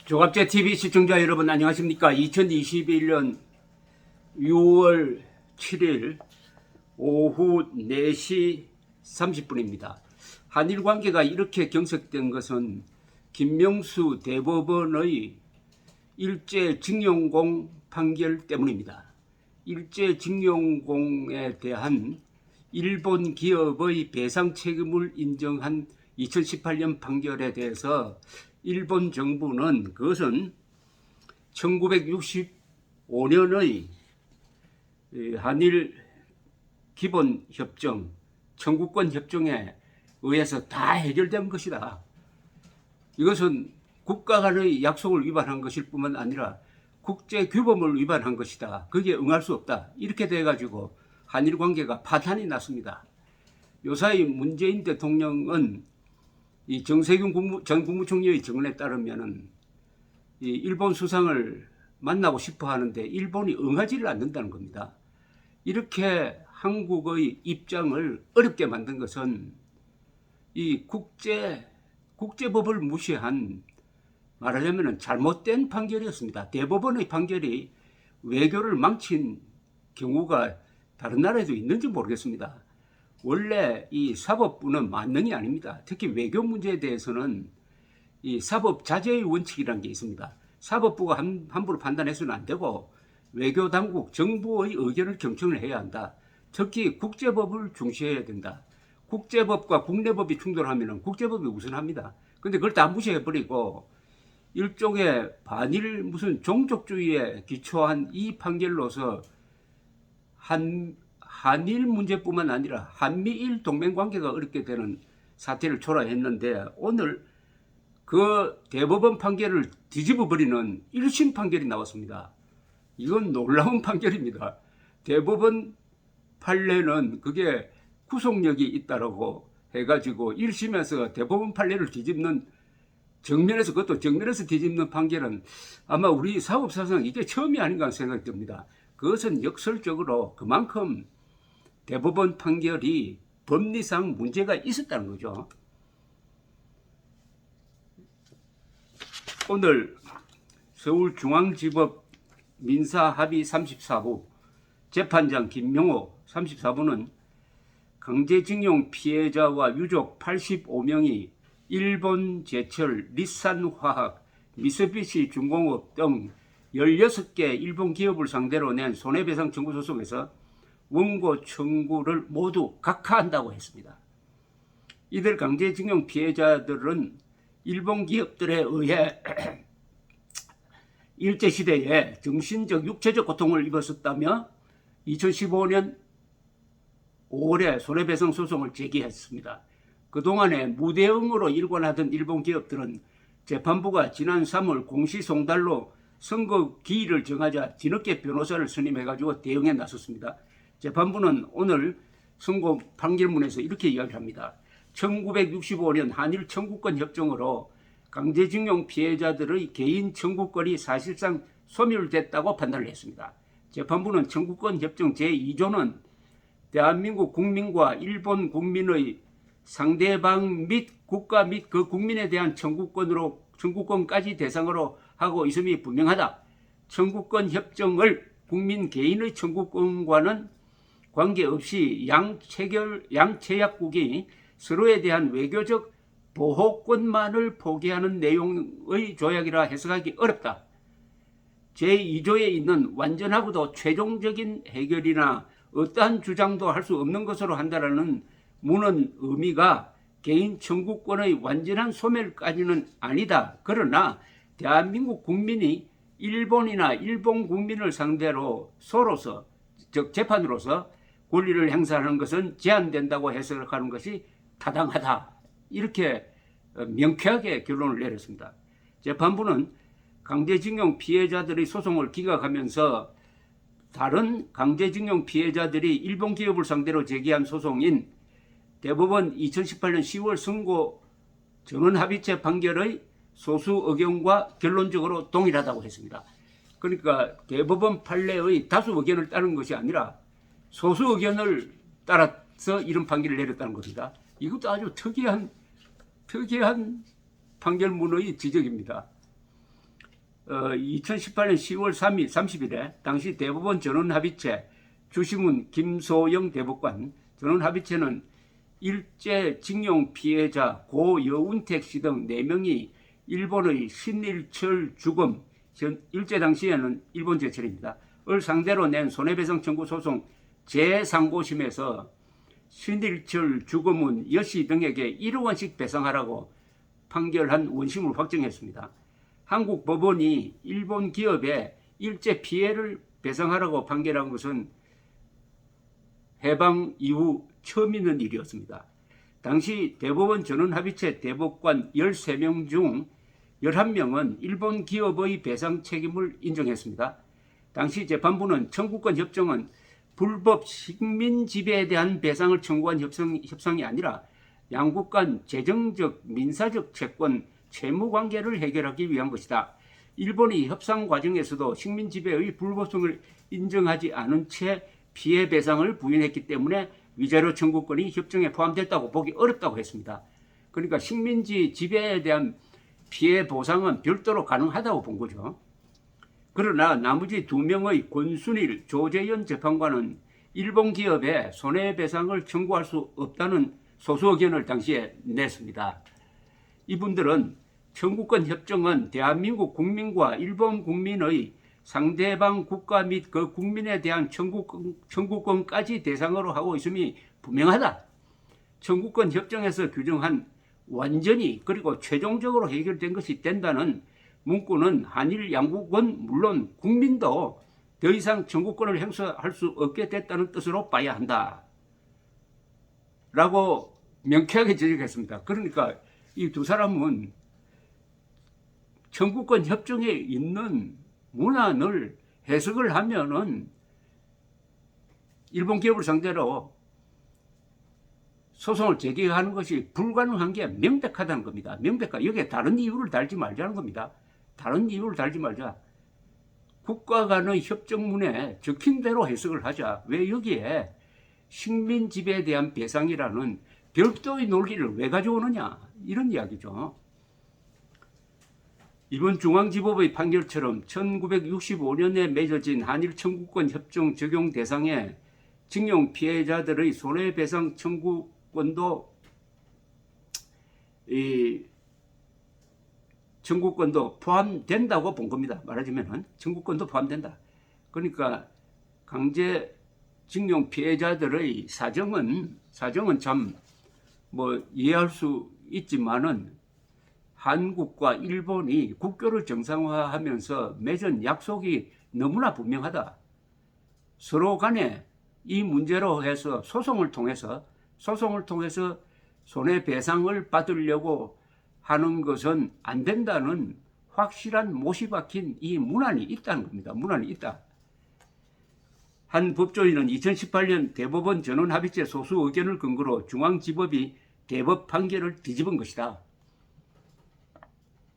조갑제TV 시청자 여러분 안녕하십니까. 2021년 6월 7일 오후 4시 30분입니다. 한일 관계가 이렇게 경색된 것은 김명수 대법원의 일제징용공 판결 때문입니다. 일제징용공에 대한 일본 기업의 배상 책임을 인정한 2018년 판결에 대해서 일본 정부는 그것은 1965년의 한일 기본협정, 청구권 협정에 의해서 다 해결된 것이다. 이것은 국가 간의 약속을 위반한 것일 뿐만 아니라 국제 규범을 위반한 것이다. 거기에 응할 수 없다. 이렇게 돼가지고 한일 관계가 파탄이 났습니다. 요사이 문재인 대통령은 이 정세균 전 국무총리의 증언에 따르면은 이 일본 수상을 만나고 싶어 하는데 일본이 응하지를 않는다는 겁니다. 이렇게 한국의 입장을 어렵게 만든 것은 이 국제법을 무시한 말하자면 잘못된 판결이었습니다. 대법원의 판결이 외교를 망친 경우가 다른 나라에도 있는지 모르겠습니다. 원래 이 사법부는 만능이 아닙니다. 특히 외교 문제에 대해서는 이 사법 자제의 원칙이라는 게 있습니다. 사법부가 함부로 판단해서는 안 되고 외교 당국, 정부의 의견을 경청을 해야 한다. 특히 국제법을 중시해야 된다. 국제법과 국내법이 충돌하면 국제법이 우선합니다. 근데 그걸 다 무시해버리고 일종의 반일 무슨 종족주의에 기초한 이 판결로서 한일 문제뿐만 아니라 한미일 동맹관계가 어렵게 되는 사태를 초래했는데 오늘 그 대법원 판결을 뒤집어 버리는 1심 판결이 나왔습니다. 이건 놀라운 판결입니다. 대법원 판례는 그게 구속력이 있다라고 해가지고 1심에서 대법원 판례를 뒤집는 정면에서 그것도 정면에서 뒤집는 판결은 아마 우리 사법사상 이게 처음이 아닌가 생각이 듭니다. 그것은 역설적으로 그만큼 대법원 판결이 법리상 문제가 있었다는 거죠. 오늘 서울중앙지법 민사합의 34부 재판장 김명호 34부는 강제징용 피해자와 유족 85명이 일본 제철, 리산화학, 미쓰비시 중공업 등 16개 일본 기업을 상대로 낸 손해배상 청구 소송에서 원고 청구를 모두 각하한다고 했습니다. 이들 강제징용 피해자들은 일본 기업들에 의해 일제시대에 정신적, 육체적 고통을 입었었다며 2015년 5월에 손해배상 소송을 제기했습니다. 그동안에 무대응으로 일관하던 일본 기업들은 재판부가 지난 3월 공시송달로 선고 기일을 정하자 뒤늦게 변호사를 선임해가지고 대응에 나섰습니다. 재판부는 오늘 선고 판결문에서 이렇게 이야기를 합니다. 1965년 한일 청구권 협정으로 강제징용 피해자들의 개인 청구권이 사실상 소멸됐다고 판단을 했습니다. 재판부는 청구권 협정 제2조는 대한민국 국민과 일본 국민의 상대방 및 국가 및 그 국민에 대한 청구권까지 대상으로 하고 있음이 분명하다. 청구권 협정을 국민 개인의 청구권과는 관계없이 양체약국이 서로에 대한 외교적 보호권만을 포기하는 내용의 조약이라 해석하기 어렵다. 제2조에 있는 완전하고도 최종적인 해결이나 어떠한 주장도 할 수 없는 것으로 한다라는 문헌 의미가 개인 청구권의 완전한 소멸까지는 아니다. 그러나 대한민국 국민이 일본이나 일본 국민을 상대로 서로서 즉 재판으로서 권리를 행사하는 것은 제한된다고 해석하는 것이 타당하다. 이렇게 명쾌하게 결론을 내렸습니다. 재판부는 강제징용 피해자들의 소송을 기각하면서 다른 강제징용 피해자들이 일본 기업을 상대로 제기한 소송인 대법원 2018년 10월 선고 전원합의체 판결의 소수 의견과 결론적으로 동일하다고 했습니다. 그러니까 대법원 판례의 다수 의견을 따른 것이 아니라 소수 의견을 따라서 이런 판결을 내렸다는 것이다. 이것도 아주 특이한 판결문의 지적입니다. 2018년 10월 3일 30일에 당시 대법원 전원합의체 주심은 김소영 대법관, 전원합의체는 일제 징용 피해자 고 여운택 씨 등 4명이 일본의 신일철 주검, 일제 당시에는 일본 제철입니다. 을 상대로 낸 손해배상 청구 소송 제3고심에서 신일철 주검은 여씨 등에게 1억 원씩 배상하라고 판결한 원심을 확정했습니다. 한국 법원이 일본 기업에 일제 피해를 배상하라고 판결한 것은 해방 이후 처음 있는 일이었습니다. 당시 대법원 전원합의체 대법관 13명 중 11명은 일본 기업의 배상 책임을 인정했습니다. 당시 재판부는 청구권 협정은 불법 식민 지배에 대한 배상을 청구한 협상이 아니라 양국 간 재정적, 민사적 채권, 채무 관계를 해결하기 위한 것이다. 일본이 협상 과정에서도 식민 지배의 불법성을 인정하지 않은 채 피해 배상을 부인했기 때문에 위자료 청구권이 협정에 포함됐다고 보기 어렵다고 했습니다. 그러니까 식민지 지배에 대한 피해 보상은 별도로 가능하다고 본 거죠. 그러나 나머지 2명의 권순일, 조재현 재판관은 일본 기업에 손해배상을 청구할 수 없다는 소수 의견을 당시에 냈습니다. 이분들은 청구권 협정은 대한민국 국민과 일본 국민의 상대방 국가 및 그 국민에 대한 청구권까지 대상으로 하고 있음이 분명하다. 청구권 협정에서 규정한 완전히 그리고 최종적으로 해결된 것이 된다는 문구는 한일 양국은 물론 국민도 더 이상 청구권을 행사할 수 없게 됐다는 뜻으로 봐야 한다. 라고 명쾌하게 지적했습니다. 그러니까 이 두 사람은 청구권 협정에 있는 문안을 해석을 하면은 일본 기업을 상대로 소송을 제기하는 것이 불가능한 게 명백하다는 겁니다. 여기에 다른 이유를 달지 말자는 겁니다. 다른 이유를 달지 말자. 국가 간의 협정문에 적힌 대로 해석을 하자. 왜 여기에 식민 지배에 대한 배상이라는 별도의 논리를 왜 가져오느냐. 이런 이야기죠. 이번 중앙지법의 판결처럼 1965년에 맺어진 한일 청구권 협정 적용 대상에 징용 피해자들의 손해배상 청구권도 포함된다고 본 겁니다. 말하자면 청구권도 포함된다. 그러니까 강제징용 피해자들의 사정은 참 이해할 수 있지만은 한국과 일본이 국교를 정상화하면서 맺은 약속이 너무나 분명하다. 서로 간에 이 문제로 해서 소송을 통해서 손해배상을 받으려고 하는 것은 안 된다는 확실한 못이 박힌 이 문안이 있다는 겁니다. 문안이 있다. 한 법조인은 2018년 대법원 전원합의체 소수 의견을 근거로 중앙지법이 대법 판결을 뒤집은 것이다.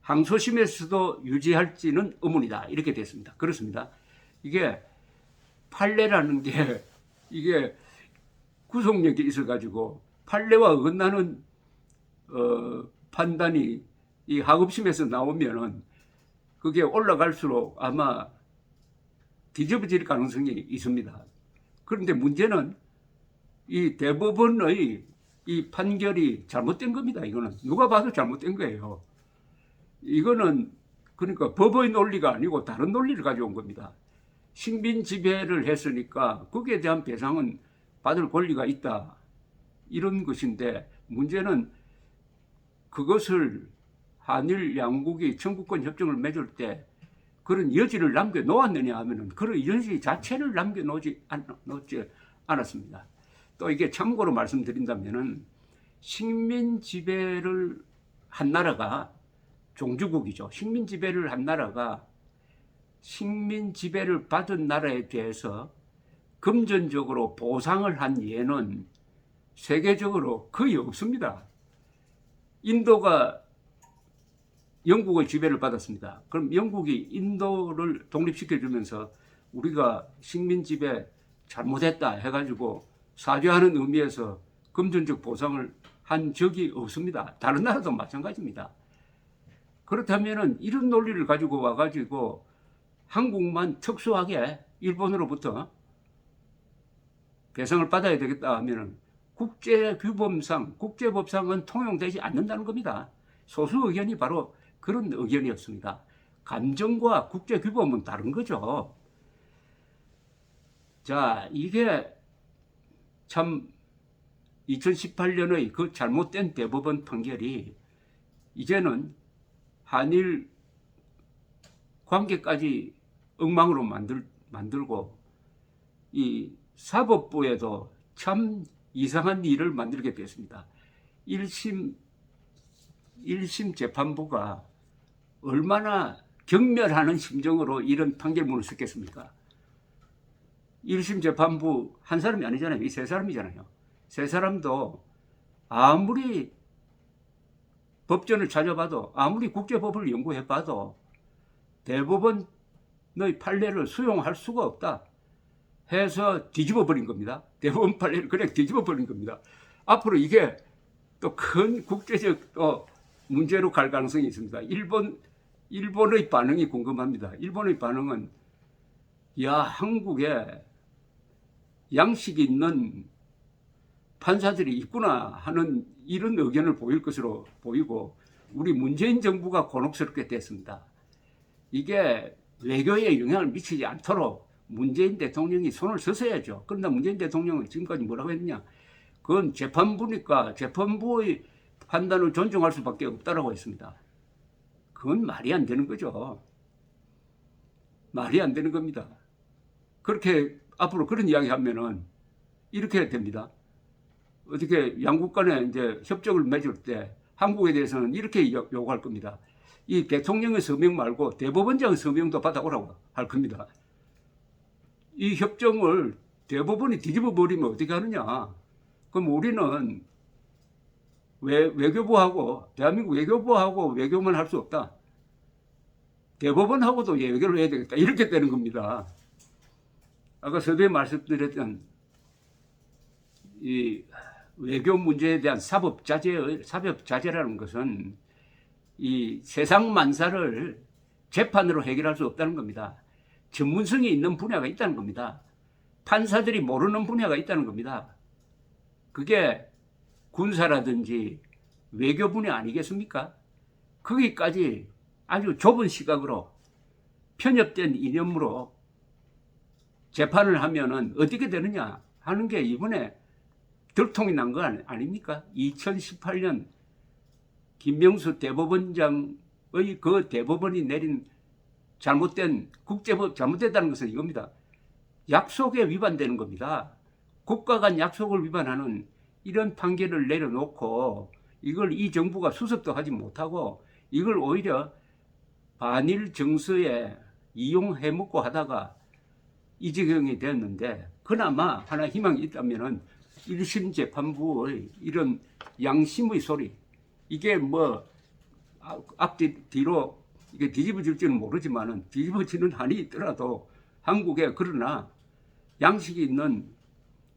항소심에서도 유지할지는 의문이다. 이렇게 됐습니다. 그렇습니다. 이게 판례라는 게 이게 구속력이 있어가지고 판례와 어긋나는 판단이 이 하급심에서 나오면은 그게 올라갈수록 아마 뒤집어질 가능성이 있습니다. 그런데 문제는 이 대법원의 이 판결이 잘못된 겁니다. 이거는 누가 봐도 잘못된 거예요. 이거는 그러니까 법의 논리가 아니고 다른 논리를 가져온 겁니다. 식민 지배를 했으니까 거기에 대한 배상은 받을 권리가 있다. 이런 것인데 문제는 그것을 한일 양국이 청구권 협정을 맺을 때 그런 여지를 남겨놓았느냐 하면은 그런 여지 자체를 남겨놓지 않았습니다. 또 이게 참고로 말씀드린다면은 식민 지배를 한 나라가 종주국이죠. 식민 지배를 한 나라가 식민 지배를 받은 나라에 대해서 금전적으로 보상을 한 예는 세계적으로 거의 없습니다. 인도가 영국의 지배를 받았습니다. 그럼 영국이 인도를 독립시켜주면서 우리가 식민 지배 잘못했다 해가지고 사죄하는 의미에서 금전적 보상을 한 적이 없습니다. 다른 나라도 마찬가지입니다. 그렇다면은 이런 논리를 가지고 와가지고 한국만 특수하게 일본으로부터 배상을 받아야 되겠다 하면은 국제규범상, 국제법상은 통용되지 않는다는 겁니다. 소수 의견이 바로 그런 의견이었습니다. 감정과 국제규범은 다른 거죠. 자, 이게 참 2018년의 그 잘못된 대법원 판결이 이제는 한일 관계까지 엉망으로 만들고 이 사법부에도 참 이상한 일을 만들게 됐습니다. 1심 재판부가 얼마나 경멸하는 심정으로 이런 판결문을 썼겠습니까? 1심 재판부 한 사람이 아니잖아요. 이 세 사람이잖아요. 세 사람도 아무리 법전을 찾아봐도 아무리 국제법을 연구해봐도 대법원의 판례를 수용할 수가 없다 해서 뒤집어 버린 겁니다. 대법원 판례를 그냥 뒤집어 버린 겁니다. 앞으로 이게 또 큰 국제적 문제로 갈 가능성이 있습니다. 일본의 반응이 궁금합니다. 일본의 반응은 야, 한국에 양식이 있는 판사들이 있구나 하는 이런 의견을 보일 것으로 보이고 우리 문재인 정부가 곤혹스럽게 됐습니다. 이게 외교에 영향을 미치지 않도록 문재인 대통령이 손을 썼어야죠. 그러나 문재인 대통령은 지금까지 뭐라고 했느냐? 그건 재판부니까 재판부의 판단을 존중할 수밖에 없다라고 했습니다. 그건 말이 안 되는 거죠. 말이 안 되는 겁니다. 그렇게 앞으로 그런 이야기 하면은 이렇게 됩니다. 어떻게 양국 간에 이제 협정을 맺을 때 한국에 대해서는 이렇게 요구할 겁니다. 이 대통령의 서명 말고 대법원장 서명도 받아오라고 할 겁니다. 이 협정을 대법원이 뒤집어 버리면 어떻게 하느냐? 그럼 우리는 외교부하고 대한민국 외교부하고 외교만 할 수 없다. 대법원하고도 외교를 해야 되겠다. 이렇게 되는 겁니다. 아까 서두에 말씀드렸던 이 외교 문제에 대한 사법 자제라는 것은 이 세상 만사를 재판으로 해결할 수 없다는 겁니다. 전문성이 있는 분야가 있다는 겁니다. 판사들이 모르는 분야가 있다는 겁니다. 그게 군사라든지 외교 분야 아니겠습니까? 거기까지 아주 좁은 시각으로 편협된 이념으로 재판을 하면은 어떻게 되느냐 하는 게 이번에 들통이 난 거 아닙니까? 2018년 김명수 대법원장의 그 대법원이 내린 잘못된 국제법 잘못됐다는 것은 이겁니다. 약속에 위반되는 겁니다. 국가 간 약속을 위반하는 이런 판결을 내려놓고 이걸 이 정부가 수습도 하지 못하고 이걸 오히려 반일 정서에 이용해 먹고 하다가 이 지경이 되었는데 그나마 하나 희망이 있다면은 1심 재판부의 이런 양심의 소리 이게 뭐 앞뒤로 이게 뒤집어질지는 모르지만은 뒤집어지는 한이 있더라도 한국에 그러나 양식이 있는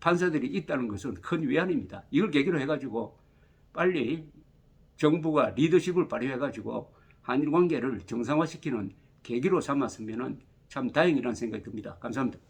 판사들이 있다는 것은 큰 위안입니다. 이걸 계기로 해가지고 빨리 정부가 리더십을 발휘해가지고 한일 관계를 정상화시키는 계기로 삼았으면 참 다행이라는 생각이 듭니다. 감사합니다.